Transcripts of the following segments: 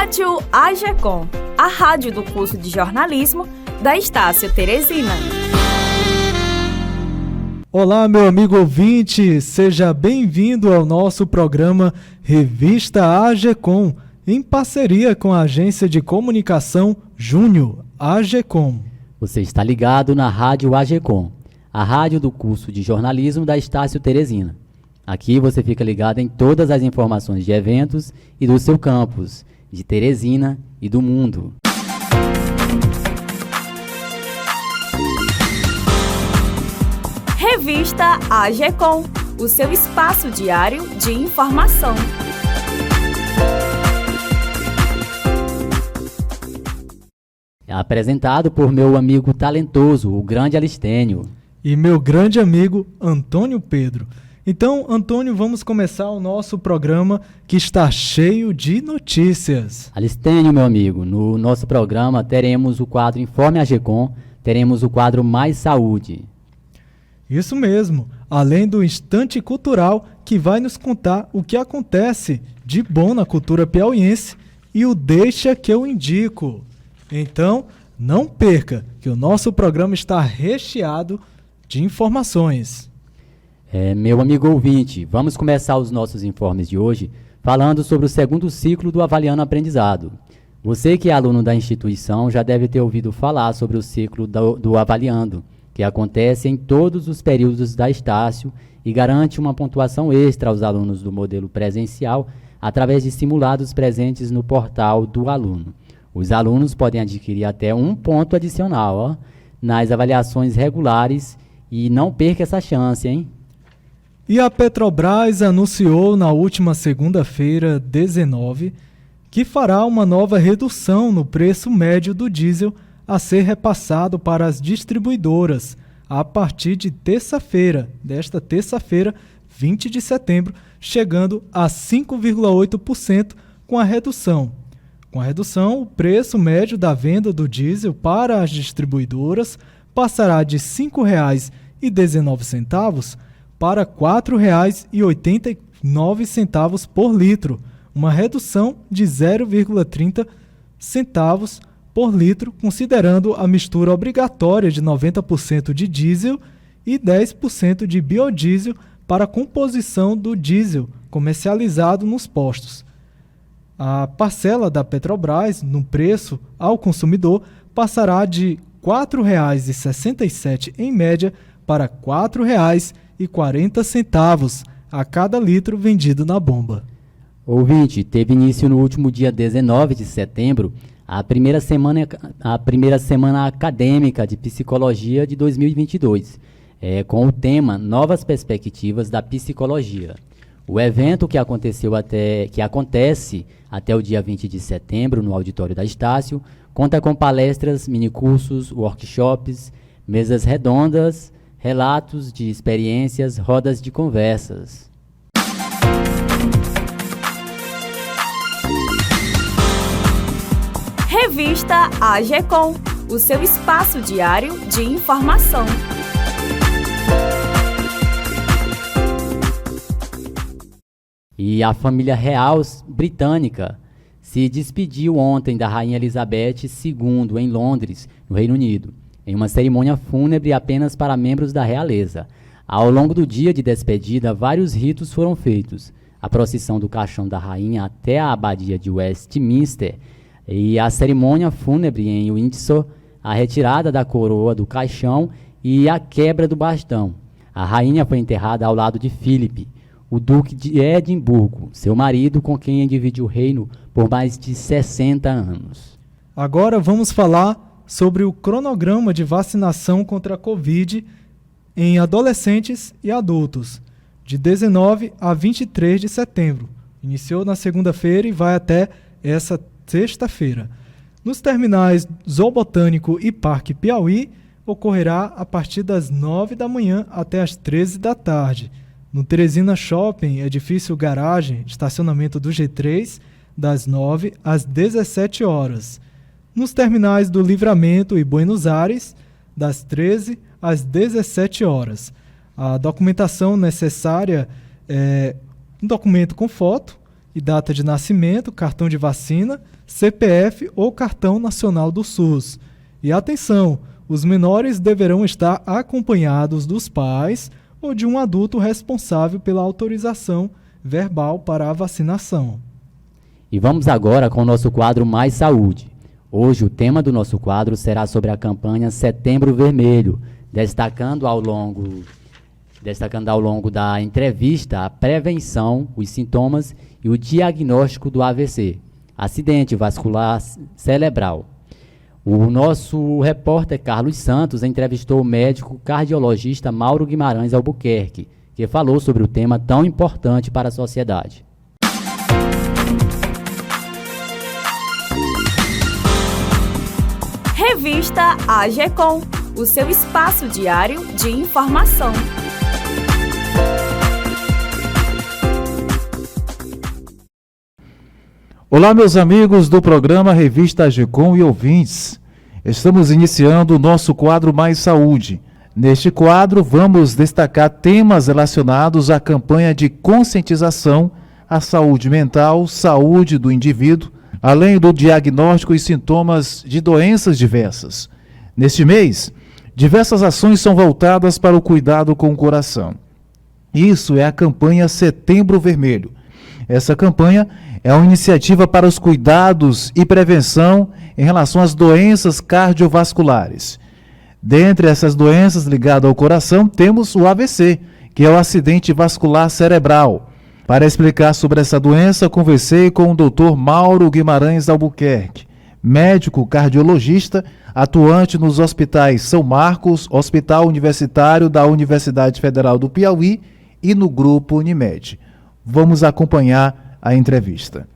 Rádio AGECOM, a rádio do curso de jornalismo da Estácio Teresina. Olá, meu amigo ouvinte, seja bem-vindo ao nosso programa Revista AGECOM, em parceria com a agência de comunicação Júnior AGECOM. Você está ligado na Rádio AGECOM, a rádio do curso de jornalismo da Estácio Teresina. Aqui você fica ligado em todas as informações de eventos e do seu campus, de Teresina e do mundo. Revista AGECOM, o seu espaço diário de informação. É apresentado por meu amigo talentoso, o grande Alistênio. E meu grande amigo Antônio Pedro. Então, Antônio, vamos começar o nosso programa que está cheio de notícias. Alistênio, meu amigo, no nosso programa teremos o quadro Informe AGECOM, teremos o quadro Mais Saúde. Isso mesmo, além do instante cultural que vai nos contar o que acontece de bom na cultura piauiense e o Deixa que eu indico. Então, não perca que o nosso programa está recheado de informações. Meu amigo ouvinte, vamos começar os nossos informes de hoje falando sobre o segundo ciclo do Avaliando Aprendizado. Você que é aluno da instituição já deve ter ouvido falar sobre o ciclo do Avaliando, que acontece em todos os períodos da Estácio e garante uma pontuação extra aos alunos do modelo presencial através de simulados presentes no portal do aluno. Os alunos podem adquirir até 1 ponto adicional nas avaliações regulares e não perca essa chance, hein? E a Petrobras anunciou na última segunda-feira, 19, que fará uma nova redução no preço médio do diesel a ser repassado para as distribuidoras a partir de desta terça-feira, 20 de setembro, chegando a 5,8% com a redução. Com a redução, o preço médio da venda do diesel para as distribuidoras passará de R$ 5,19 para R$ 4,89 por litro, uma redução de 0,30 centavos por litro, considerando a mistura obrigatória de 90% de diesel e 10% de biodiesel para a composição do diesel comercializado nos postos. A parcela da Petrobras no preço ao consumidor passará de R$ 4,67 em média para R$ 4,40 a cada litro vendido na bomba. Ouvinte, teve início no último dia 19 de setembro a primeira semana acadêmica de psicologia de 2022, com o tema Novas Perspectivas da Psicologia. O evento que acontece até o dia 20 de setembro no auditório da Estácio conta com palestras, minicursos, workshops, mesas redondas, relatos de experiências, rodas de conversas. Revista AGECOM, o seu espaço diário de informação. E a família real britânica se despediu ontem da Rainha Elizabeth II em Londres, no Reino Unido, em uma cerimônia fúnebre apenas para membros da realeza. Ao longo do dia de despedida, vários ritos foram feitos. A procissão do caixão da rainha até a abadia de Westminster e a cerimônia fúnebre em Windsor, a retirada da coroa do caixão e a quebra do bastão. A rainha foi enterrada ao lado de Philip, o duque de Edimburgo, seu marido com quem dividiu o reino por mais de 60 anos. Agora vamos falar sobre o cronograma de vacinação contra a Covid em adolescentes e adultos, de 19 a 23 de setembro. Iniciou na segunda-feira e vai até essa sexta-feira. Nos terminais Zoobotânico e Parque Piauí, ocorrerá a partir das 9 da manhã até as 13 da tarde. No Teresina Shopping, edifício garagem, estacionamento do G3, das 9 às 17 horas. Nos terminais do Livramento e Buenos Aires, das 13 às 17 horas. A documentação necessária é um documento com foto e data de nascimento, cartão de vacina, CPF ou cartão nacional do SUS. E atenção, os menores deverão estar acompanhados dos pais ou de um adulto responsável pela autorização verbal para a vacinação. E vamos agora com o nosso quadro Mais Saúde. Hoje o tema do nosso quadro será sobre a campanha Setembro Vermelho, destacando ao longo da entrevista a prevenção, os sintomas e o diagnóstico do AVC, acidente vascular cerebral. O nosso repórter Carlos Santos entrevistou o médico cardiologista Mauro Guimarães Albuquerque, que falou sobre o tema tão importante para a sociedade. Revista AGECOM, o seu espaço diário de informação. Olá, meus amigos do programa Revista AGECOM e ouvintes. Estamos iniciando o nosso quadro Mais Saúde. Neste quadro, vamos destacar temas relacionados à campanha de conscientização à saúde mental, saúde do indivíduo, além do diagnóstico e sintomas de doenças diversas. Neste mês, diversas ações são voltadas para o cuidado com o coração. Isso é a campanha Setembro Vermelho. Essa campanha é uma iniciativa para os cuidados e prevenção em relação às doenças cardiovasculares. Dentre essas doenças ligadas ao coração, temos o AVC, que é o acidente vascular cerebral. Para explicar sobre essa doença, conversei com o Dr. Mauro Guimarães Albuquerque, médico cardiologista, atuante nos hospitais São Marcos, Hospital Universitário da Universidade Federal do Piauí e no Grupo Unimed. Vamos acompanhar a entrevista.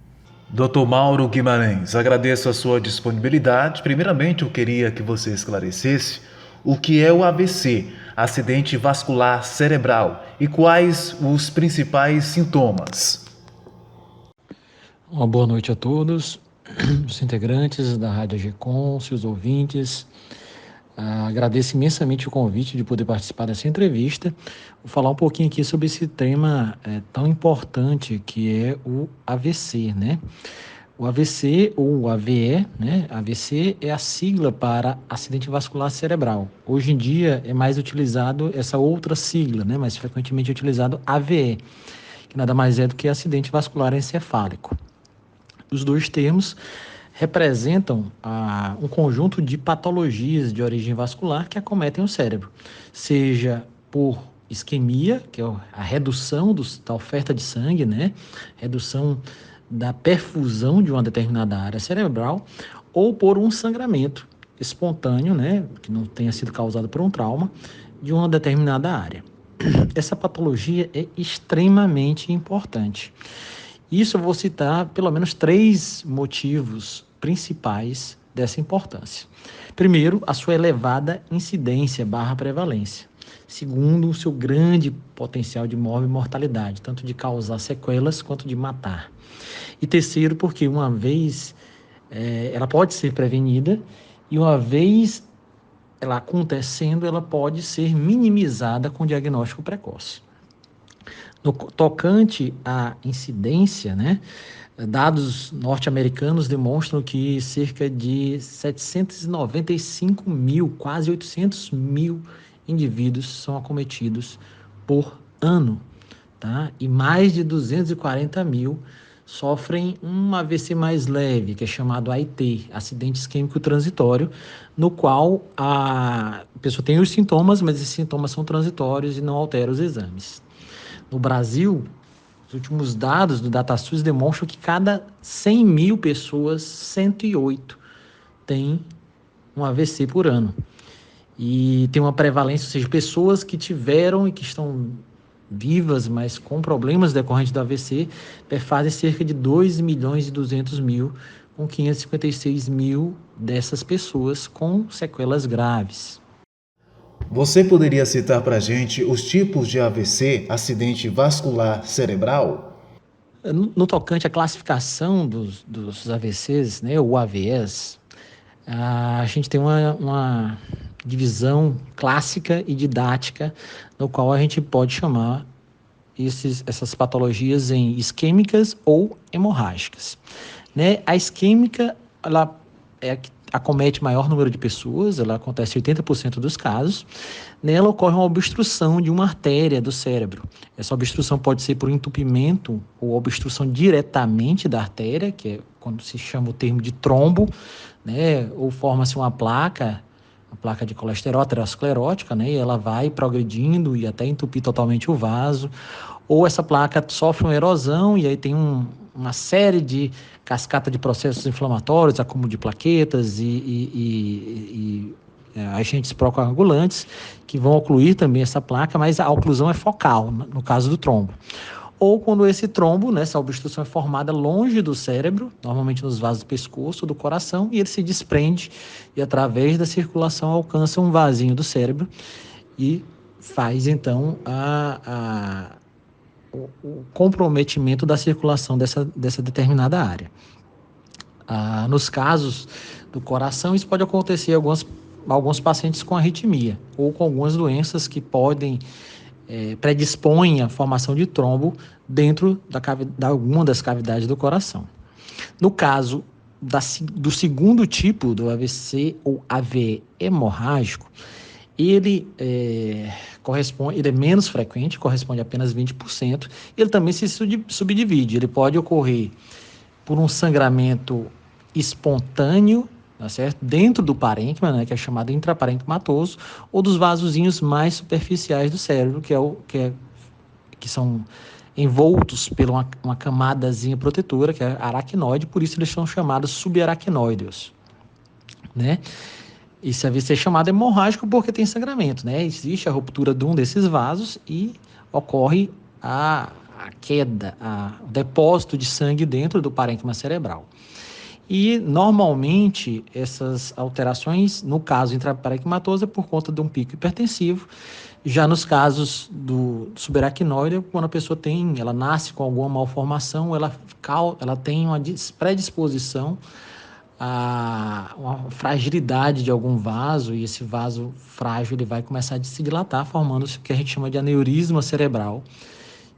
Dr. Mauro Guimarães, agradeço a sua disponibilidade. Primeiramente, eu queria que você esclarecesse o que é o AVC, acidente vascular cerebral, e quais os principais sintomas. Uma boa noite a todos, os integrantes da Rádio AGECOM, seus ouvintes. Agradeço imensamente o convite de poder participar dessa entrevista. Vou falar um pouquinho aqui sobre esse tema tão importante que é o AVC, né? O AVC ou AVE, né? AVC é a sigla para acidente vascular cerebral. Hoje em dia é mais utilizado essa outra sigla, né? Mais frequentemente é utilizado AVE, que nada mais é do que acidente vascular encefálico. Os dois termos representam um conjunto de patologias de origem vascular que acometem o cérebro, seja por isquemia, que é a redução da oferta de sangue, né? Redução da perfusão de uma determinada área cerebral, ou por um sangramento espontâneo, né? Que não tenha sido causado por um trauma, de uma determinada área. Essa patologia é extremamente importante. Isso eu vou citar pelo menos 3 motivos principais dessa importância. Primeiro, a sua elevada incidência / prevalência. Segundo, o seu grande potencial de mortalidade, tanto de causar sequelas quanto de matar. E terceiro, porque uma vez ela pode ser prevenida e uma vez ela acontecendo, ela pode ser minimizada com diagnóstico precoce. No tocante à incidência, né, dados norte-americanos demonstram que cerca de 795 mil, quase 800 mil indivíduos são acometidos por ano, tá? E mais de 240 mil sofrem um AVC mais leve, que é chamado AIT, acidente isquêmico transitório, no qual a pessoa tem os sintomas, mas esses sintomas são transitórios e não alteram os exames. No Brasil, os últimos dados do DataSUS demonstram que cada 100 mil pessoas, 108 têm um AVC por ano. E tem uma prevalência, ou seja, pessoas que tiveram e que estão vivas, mas com problemas decorrentes do AVC, fazem cerca de 2.200.000, com 556 mil dessas pessoas com sequelas graves. Você poderia citar para a gente os tipos de AVC, acidente vascular cerebral? No tocante à classificação dos AVCs, né, ou AVEs, a gente tem uma divisão clássica e didática, no qual a gente pode chamar essas patologias em isquêmicas ou hemorrágicas, né? A isquêmica, ela acomete maior número de pessoas, ela acontece em 80% dos casos. Nela ocorre uma obstrução de uma artéria do cérebro. Essa obstrução pode ser por entupimento ou obstrução diretamente da artéria, que é quando se chama o termo de trombo, né? Ou forma-se uma placa de colesterol aterosclerótica, né? E ela vai progredindo e até entupir totalmente o vaso. Ou essa placa sofre uma erosão e aí tem uma série de cascata de processos inflamatórios, acúmulo de plaquetas e agentes procoagulantes que vão ocluir também essa placa, mas a oclusão é focal, no caso do trombo. Ou quando esse trombo, né, essa obstrução é formada longe do cérebro, normalmente nos vasos do pescoço ou do coração, e ele se desprende e através da circulação alcança um vasinho do cérebro e faz então o comprometimento da circulação dessa determinada área. Nos casos do coração, isso pode acontecer em alguns pacientes com arritmia ou com algumas doenças que podem predispõem à formação de trombo dentro de alguma das cavidades do coração. No caso do segundo tipo do AVC ou AVE hemorrágico, ele é menos frequente, corresponde a apenas 20%, ele também se subdivide, ele pode ocorrer por um sangramento espontâneo, tá certo? Dentro do parênquima, né, que é chamado intraparenquimatoso, ou dos vasozinhos mais superficiais do cérebro, que são envoltos por uma camadazinha protetora, que é aracnoide, por isso eles são chamados subaracnoideos, né? Esse AVC é chamado hemorrágico porque tem sangramento, né? Existe a ruptura de um desses vasos e ocorre a queda, o depósito de sangue dentro do parênquima cerebral. E, normalmente, essas alterações, no caso intraparenquimatoso, é por conta de um pico hipertensivo. Já nos casos do subaracnoide, quando a pessoa ela nasce com alguma malformação, ela tem uma predisposição a uma fragilidade de algum vaso, e esse vaso frágil ele vai começar a se dilatar, formando o que a gente chama de aneurisma cerebral,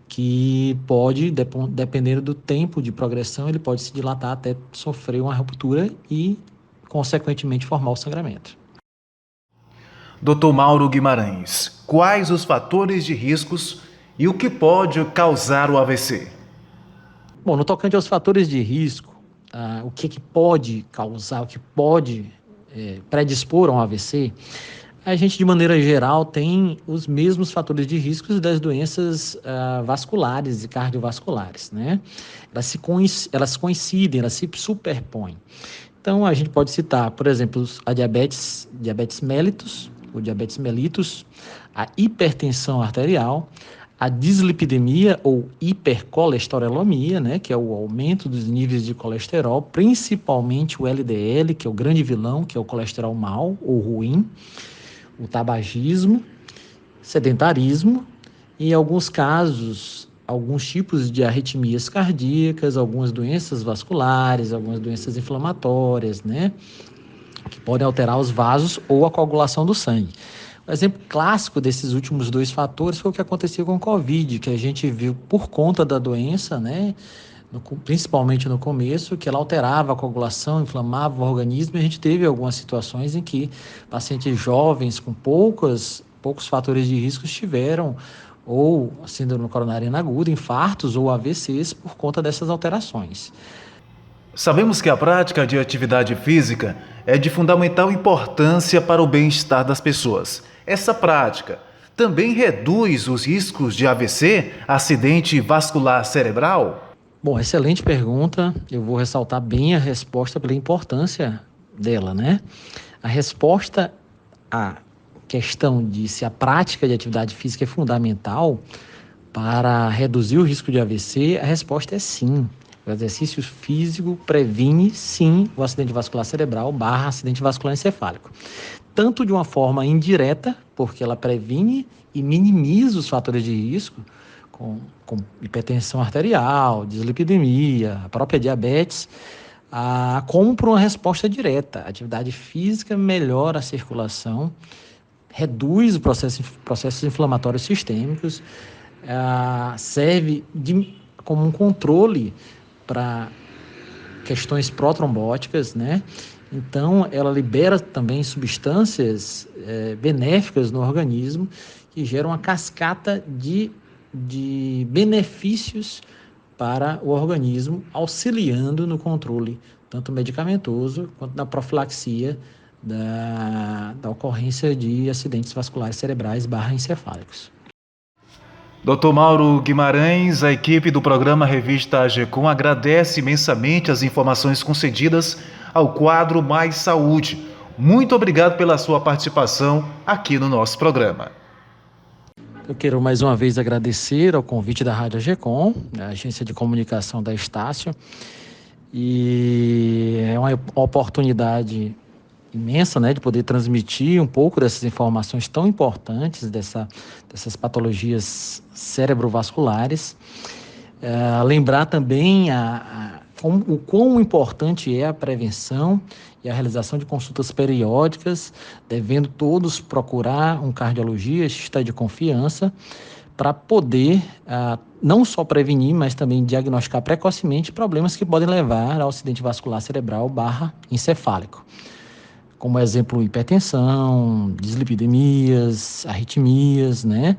que pode, dependendo do tempo de progressão, ele pode se dilatar até sofrer uma ruptura e, consequentemente, formar o sangramento. Dr. Mauro Guimarães, quais os fatores de riscos e o que pode causar o AVC? Bom, no tocante aos fatores de risco, o que pode causar, o que pode predispor a um AVC, a gente, de maneira geral, tem os mesmos fatores de risco das doenças vasculares e cardiovasculares, né? Elas coincidem, elas se superpõem. Então, a gente pode citar, por exemplo, a diabetes mellitus, ou diabetes mellitus, a hipertensão arterial, a dislipidemia ou hipercolesterolemia, né, que é o aumento dos níveis de colesterol, principalmente o LDL, que é o grande vilão, que é o colesterol mau ou ruim, o tabagismo, sedentarismo e, em alguns casos, alguns tipos de arritmias cardíacas, algumas doenças vasculares, algumas doenças inflamatórias, né, que podem alterar os vasos ou a coagulação do sangue. Um exemplo clássico desses últimos dois fatores foi o que aconteceu com o Covid, que a gente viu por conta da doença, né, principalmente no começo, que ela alterava a coagulação, inflamava o organismo, e a gente teve algumas situações em que pacientes jovens com poucos fatores de risco tiveram ou síndrome coronariana aguda, infartos ou AVCs por conta dessas alterações. Sabemos que a prática de atividade física é de fundamental importância para o bem-estar das pessoas. Essa prática também reduz os riscos de AVC, acidente vascular cerebral? Bom, excelente pergunta. Eu vou ressaltar bem a resposta pela importância dela, né? A resposta à questão de se a prática de atividade física é fundamental para reduzir o risco de AVC, a resposta é sim. O exercício físico previne, sim, o acidente vascular cerebral / acidente vascular encefálico. Tanto de uma forma indireta, porque ela previne e minimiza os fatores de risco, com hipertensão arterial, dislipidemia, a própria diabetes, como por uma resposta direta. A atividade física melhora a circulação, reduz os processos inflamatórios sistêmicos, serve como um controle para questões protrombóticas, né? Então, ela libera também substâncias benéficas no organismo que geram uma cascata de benefícios para o organismo, auxiliando no controle tanto medicamentoso quanto na profilaxia da ocorrência de acidentes vasculares cerebrais /encefálicos. Dr. Mauro Guimarães, a equipe do programa Revista AGECOM agradece imensamente as informações concedidas ao quadro Mais Saúde. Muito obrigado pela sua participação aqui no nosso programa. Eu quero mais uma vez agradecer ao convite da Rádio AGECOM, a agência de comunicação da Estácio, e é uma oportunidade imensa, né, de poder transmitir um pouco dessas informações tão importantes dessas patologias cerebrovasculares. Lembrar também o quão importante é a prevenção e a realização de consultas periódicas, devendo todos procurar um cardiologista de confiança para poder não só prevenir, mas também diagnosticar precocemente problemas que podem levar ao acidente vascular cerebral /encefálico. Como exemplo, hipertensão, dislipidemias, arritmias, né?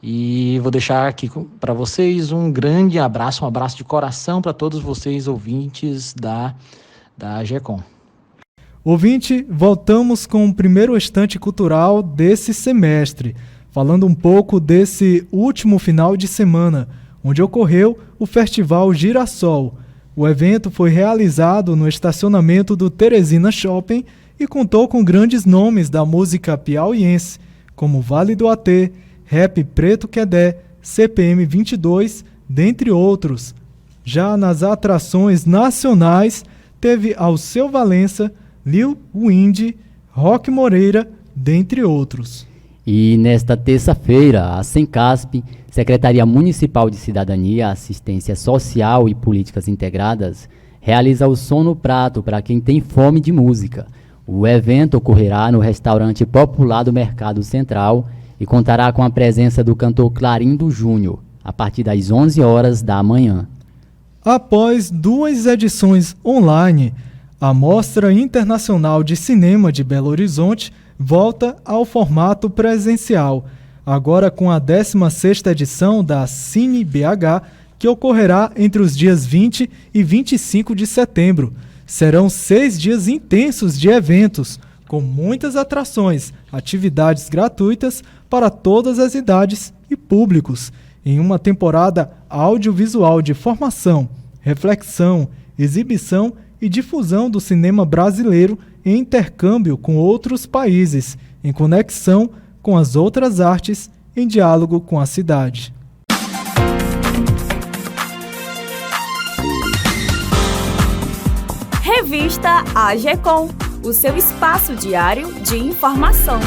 E vou deixar aqui para vocês um grande abraço, um abraço de coração para todos vocês, ouvintes da AGECOM. Ouvinte, voltamos com o primeiro estante cultural desse semestre, falando um pouco desse último final de semana, onde ocorreu o Festival Girassol. O evento foi realizado no estacionamento do Teresina Shopping e contou com grandes nomes da música piauiense, como Vale do Atê, Rap Preto Quedé, CPM 22, dentre outros. Já nas atrações nacionais, teve Alceu Valença, Lil Windy, Rock Moreira, dentre outros. E nesta terça-feira, a Sencasp, Secretaria Municipal de Cidadania, Assistência Social e Políticas Integradas, realiza o Som no Prato para quem tem fome de música. O evento ocorrerá no restaurante popular do Mercado Central e contará com a presença do cantor Clarindo Júnior, a partir das 11 horas da manhã. Após 2 edições online, a Mostra Internacional de Cinema de Belo Horizonte volta ao formato presencial, agora com a 16ª edição da Cine BH, que ocorrerá entre os dias 20 e 25 de setembro. Serão 6 dias intensos de eventos, com muitas atrações, atividades gratuitas para todas as idades e públicos, em uma temporada audiovisual de formação, reflexão, exibição e difusão do cinema brasileiro em intercâmbio com outros países, em conexão com as outras artes, em diálogo com a cidade. Revista AGECOM, o seu espaço diário de informação.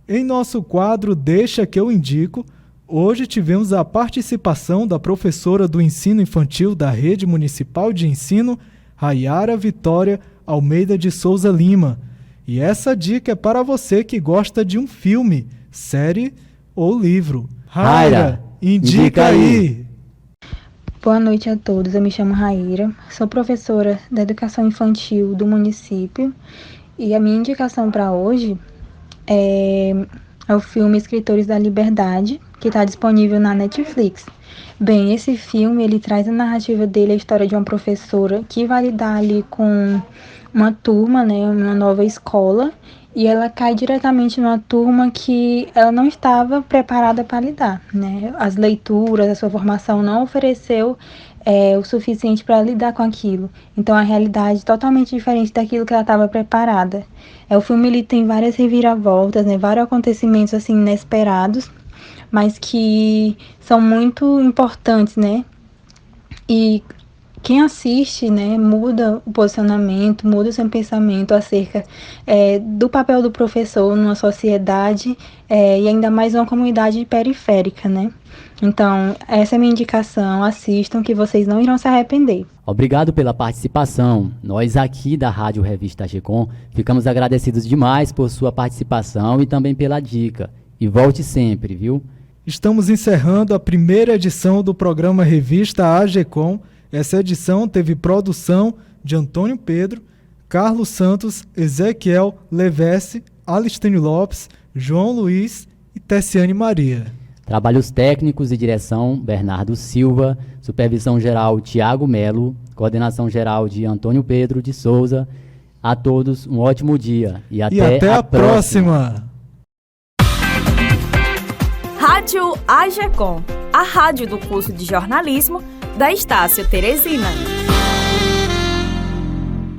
Em nosso quadro Deixa que eu indico, hoje tivemos a participação da professora do ensino infantil da Rede Municipal de Ensino, Rayara Vitória Almeida de Souza Lima. E essa dica é para você que gosta de um filme, série ou livro. Raira, indica aí! Boa noite a todos, eu me chamo Raíra, sou professora da Educação Infantil do município e a minha indicação para hoje é o filme Escritores da Liberdade, que está disponível na Netflix. Bem, esse filme, ele traz a narrativa dele, a história de uma professora que vai lidar ali com uma turma, né, uma nova escola, e ela cai diretamente numa turma que ela não estava preparada para lidar, né? As leituras, a sua formação não ofereceu o suficiente para lidar com aquilo. Então, a realidade é totalmente diferente daquilo que ela estava preparada. O filme ele tem várias reviravoltas, né? Vários acontecimentos assim inesperados, mas que são muito importantes, né? E quem assiste, né, muda o posicionamento, muda o seu pensamento acerca do papel do professor numa sociedade e ainda mais numa comunidade periférica, né? Então, essa é a minha indicação, assistam que vocês não irão se arrepender. Obrigado pela participação. Nós aqui da Rádio Revista AGECOM ficamos agradecidos demais por sua participação e também pela dica. E volte sempre, viu? Estamos encerrando a primeira edição do programa Revista AGECOM. Essa edição teve produção de Antônio Pedro, Carlos Santos, Ezequiel Levesse, Alistênio Lopes, João Luiz e Tessiane Maria. Trabalhos técnicos e direção, Bernardo Silva. Supervisão geral, Tiago Melo. Coordenação geral de Antônio Pedro de Souza. A todos, um ótimo dia. E até a próxima. Rádio AGECOM, a rádio do curso de jornalismo da Estácio Teresina.